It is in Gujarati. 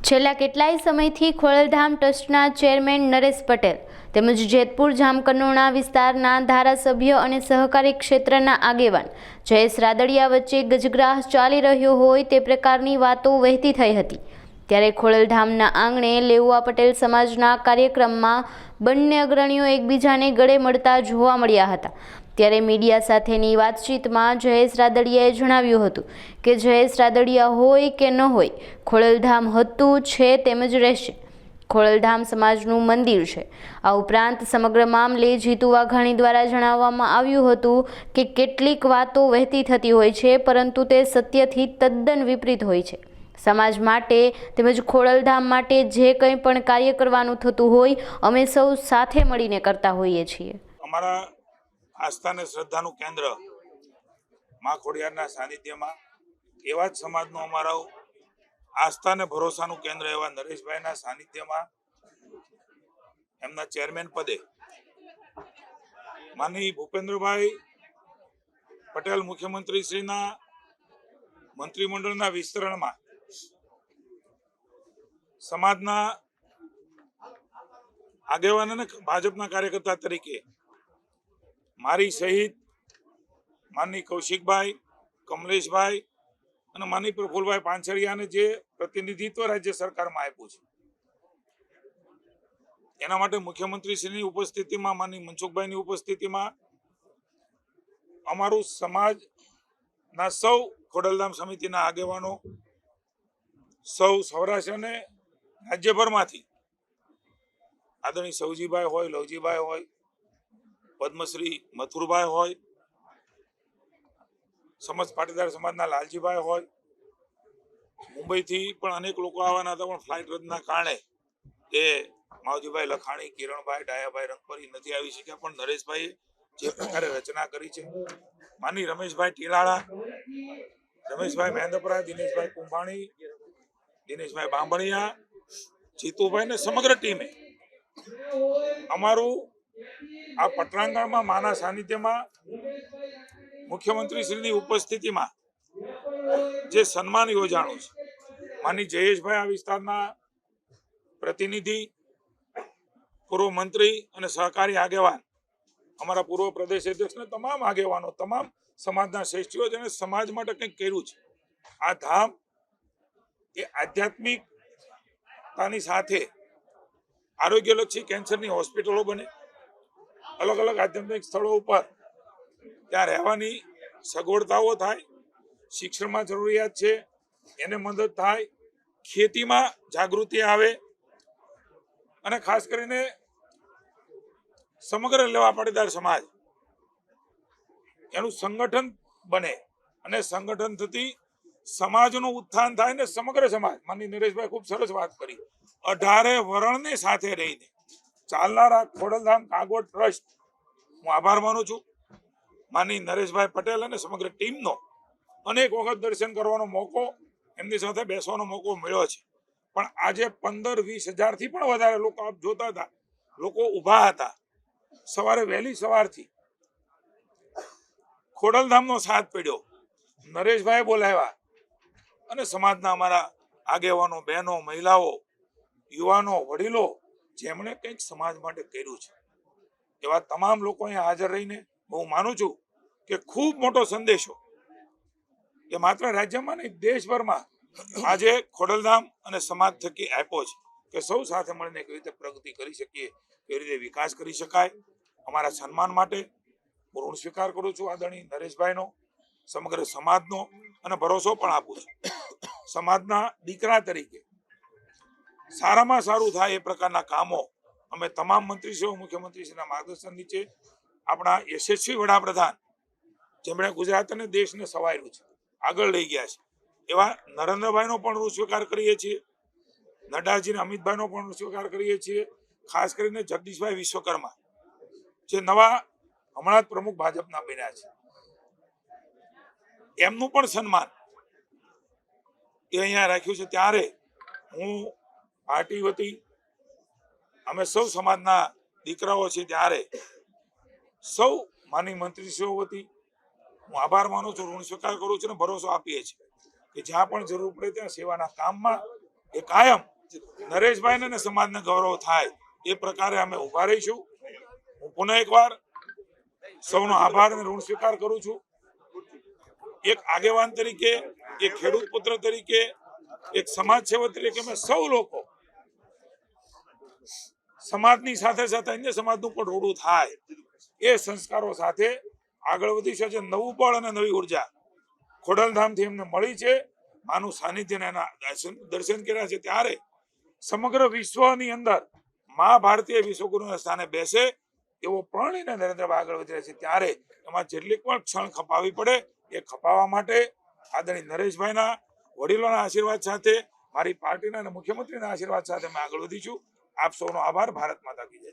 છેલ્લા કેટલાય સમયથી ખોડલધામ ટ્રસ્ટના ચેરમેન નરેશ પટેલ તેમજ જેતપુર જામકંડોરણા વિસ્તારના ધારાસભ્ય અને સહકારી ક્ષેત્રના આગેવાન જયેશ રાદડિયા વચ્ચે ગજગ્રાહ ચાલી રહ્યો હોય તે પ્રકારની વાતો વહેતી થઈ હતી। ત્યારે ખોડલધામના આંગણે લેઉવા પટેલ સમાજના કાર્યક્રમમાં બંને અગ્રણીઓ એકબીજાને ગળે મળતા જોવા મળ્યા હતા। ત્યારે મીડિયા સાથેની વાતચીતમાં જયેશ રાદડિયાએ જણાવ્યું હતું કે જયેશ રાદડિયા હોય કે ન હોય, ખોડલધામ હતું છે તેમજ રહેશે। ખોડલધામ સમાજનું મંદિર છે। આ ઉપરાંત સમગ્ર મામલે જીતુ વાઘાણી દ્વારા જણાવવામાં આવ્યું હતું કે કેટલીક વાતો વહેતી થતી હોય છે, પરંતુ તે સત્યથી તદ્દન વિપરીત હોય છે। સમાજ માટે તેમજ ખોડલધામ માટે જે કંઈ પણ કાર્ય કરવાનું થતું હોય, અમે સૌ સાથે મળીને કરતા હોઈએ છીએ। અમારા આસ્થા અને શ્રદ્ધાનું કેન્દ્ર મા ખોડિયારના સાનિધ્યમાં એવા જ સમાજનું અમારું આસ્થા અને ભરોસાનું કેન્દ્ર એવા નરેશભાઈના સાનિધ્યમાં એમના ચેરમેન પદે માનનીય ભૂપેન્દ્રભાઈ પટેલ મુખ્યમંત્રી શ્રીના મંત્રીમંડળના વિસ્તરણમાં સમાજના આગેવાન અને ભાજપના કાર્યકર્તા તરીકે મારી સહિત માનનીય કૌશિકભાઈ, કમલેશભાઈ અને માનનીય પ્રફુલભાઈ પાંછડિયાને જે પ્રતિનિધિત્વ રાજ્ય સરકારમાં આપ્યું છે, એના માટે મુખ્યમંત્રીશ્રીની ઉપસ્થિતિમાં, માનનીય મનસુખભાઈની ઉપસ્થિતિમાં અમારું સમાજના સૌ ખોડલધામ સમિતિના આગેવાનો, સૌ સૌરાષ્ટ્ર અને રાજ્યભરમાંથી આદરણીય સૌજીભાઈ હોય, લવજીભાઈ હોય, પદ્મશ્રી મથુરભાઈ હોય, સમસ્ત પાટીદાર સમાજના લાલજીભાઈ હોય, મુંબઈથી પણ અનેક લોકો આવવાના હતા, પણ ફ્લાઇટ રદના કારણે એ માવજીભાઈ લખાણી, કિરણભાઈ, ડાયાભાઈ રંગપરી નથી આવી શક્યા। પણ નરેશભાઈએ જે પ્રકારે રચના કરી છે, માની રમેશભાઈ ટીલાળા, રમેશભાઈ મહેન્દ્રપરા, દિનેશભાઈ કુંભાણી, દિનેશભાઈ બાંભણિયા, જીતુભાઈ ને સમગ્ર ટીમે અમારું આ પટરાંગણમાં માના સાનિધ્યમાં મુખ્યમંત્રી શ્રીની ઉપસ્થિતિમાં જે સન્માન યોજાણું છે, માની જયેશભાઈ આ વિસ્તારના પ્રતિનિધિ, પૂર્વ મંત્રી અને સહકારી આગેવાન, અમારા પૂર્વ પ્રદેશ અધ્યક્ષને તમામ આગેવાનો, તમામ સમાજના શ્રેષ્ઠીઓ જેને સમાજ માટે કંઈક કર્યું છે। આ ધામ એ આધ્યાત્મિકતાની સાથે આરોગ્યલક્ષી કેન્સરની હોસ્પિટલો બને, અલગ અલગ આધ્યાત્મિક સ્થળો ઉપર ત્યાં રહેવાની સગવડતાઓ થાય, શિક્ષણમાં જરૂરિયાત છે એને મદદ થાય, ખેતીમાં જાગૃતિ આવે અને ખાસ કરીને સમગ્ર લેવા પાટીદાર સમાજ એનું સંગઠન બને અને સંગઠન થતી સમાજનું ઉત્થાન થાય ને સમગ્ર સમાજ, માનનીય નરેશભાઈ ખૂબ સરસ વાત કરી, 18 વર્ણને સાથે રહીને ચાલનારા ખોડલધામ કાગોડ ટ્રસ્ટ હું આભાર માનું છું। માનનીય નરેશભાઈ પટેલ અને સમગ્ર ટીમનો અનેક વખત દર્શન કરવાનો મોકો, એમની સાથે બેસવાનો મોકો મળ્યો છે, પણ આજે 15-20 હજારથી પણ વધારે લોકો આપ જોતા હતા, લોકો ઊભા હતા સવારે વહેલી સવારથી। ખોડલધામનો સાથ પડ્યો, નરેશભાઈ બોલાવ્યા અને સમાજના અમારા આગેવાનો, બહેનો, મહિલાઓ, યુવાનો, વડીલો જેમણે કંઈક સમાજ માટે કર્યું છે, એવા તમામ લોકો અહીંયા હાજર રહીને હું માનું છું કે ખૂબ મોટો સંદેશો એ માત્ર રાજ્યમાં નહીં દેશભરમાં આજે ખોડલધામ અને સમાજ થકી આપ્યો છે કે સૌ સાથે મળીને કેવી રીતે પ્રગતિ કરી શકીએ, કેવી રીતે વિકાસ કરી શકાય। અમારા સન્માન માટે હું ઋણ સ્વીકાર કરું છું આદરણીય નરેશભાઈનો, સમગ્ર સમાજનો, અને ભરોસો પણ આપું છું સમાજના દીકરા તરીકે સારામાં સારું થાય એ પ્રકારના કામો અમે તમામ મંત્રીશ્રીઓ, મુખ્યમંત્રીશ્રીના માર્ગદર્શન નીચે આપણા યશસ્વી વડાપ્રધાન જેમણે ગુજરાત અને દેશને સવાર્યું છે, આગળ લઈ ગયા છે, એવા નરેન્દ્રભાઈનો પણ ઋણ સ્વીકાર કરીએ છીએ, નડ્ડાજીને અમિતભાઈનો પણ ઋણ સ્વીકાર કરીએ છીએ, ખાસ કરીને જગદીશભાઈ વિશ્વકર્મા જે નવા હમણાં જ પ્રમુખ ભાજપના બન્યા છે, એમનું પણ સન્માન એ અહીંયા રાખ્યું છે। ત્યારે હું પાર્ટી વતી અમે સૌ સમાજના દીકરાઓ છીએ, ત્યારે સૌ માનનીય મંત્રીશ્રીઓ વતી હું આભાર માનું છું, ઋણ સ્વીકાર કરું છું અને ભરોસો આપીએ છીએ કે જ્યાં પણ જરૂર પડે ત્યાં સેવાના કામમાં એ કાયમ નરેશભાઈને અને સમાજને ગૌરવ થાય એ પ્રકારે અમે ઉભા રહીશું. હું પુનઃ એકવાર સૌનો આભાર અને ઋણ સ્વીકાર કરું છું. એક આગેવાન તરીકે, એક ખેડૂત પુત્ર તરીકે, એક સમાજ સેવક તરીકે અમે સૌ લોકો સમાજની સાથે સાથે અન્ય સમાજનું પણ રોડું થાય એ સંસ્કારો સાથે આગળ વધીશું. છે નવું બળ અને નવી ઉર્જા ખોડલધામથી એમને મળી છે. માનું સાનિધ્ય અને એના દર્શન કર્યા છે ત્યારે સમગ્ર વિશ્વની અંદર મા ભારતીય વિશ્વગુરુના સ્થાને બેસે એવો પ્રણીને નરેન્દ્રભાઈ આગળ વધી રહ્યા છે. ત્યારે એમાં જેટલી પણ ક્ષણ ખપાવી પડે એ ખપાવવા માટે આદરણીય નરેશભાઈના વડીલોના આશીર્વાદ સાથે, મારી પાર્ટીના અને મુખ્યમંત્રીના આશીર્વાદ સાથે અમે આગળ વધીશું. આપ સૌનો આભાર. ભારત માતા કી જય.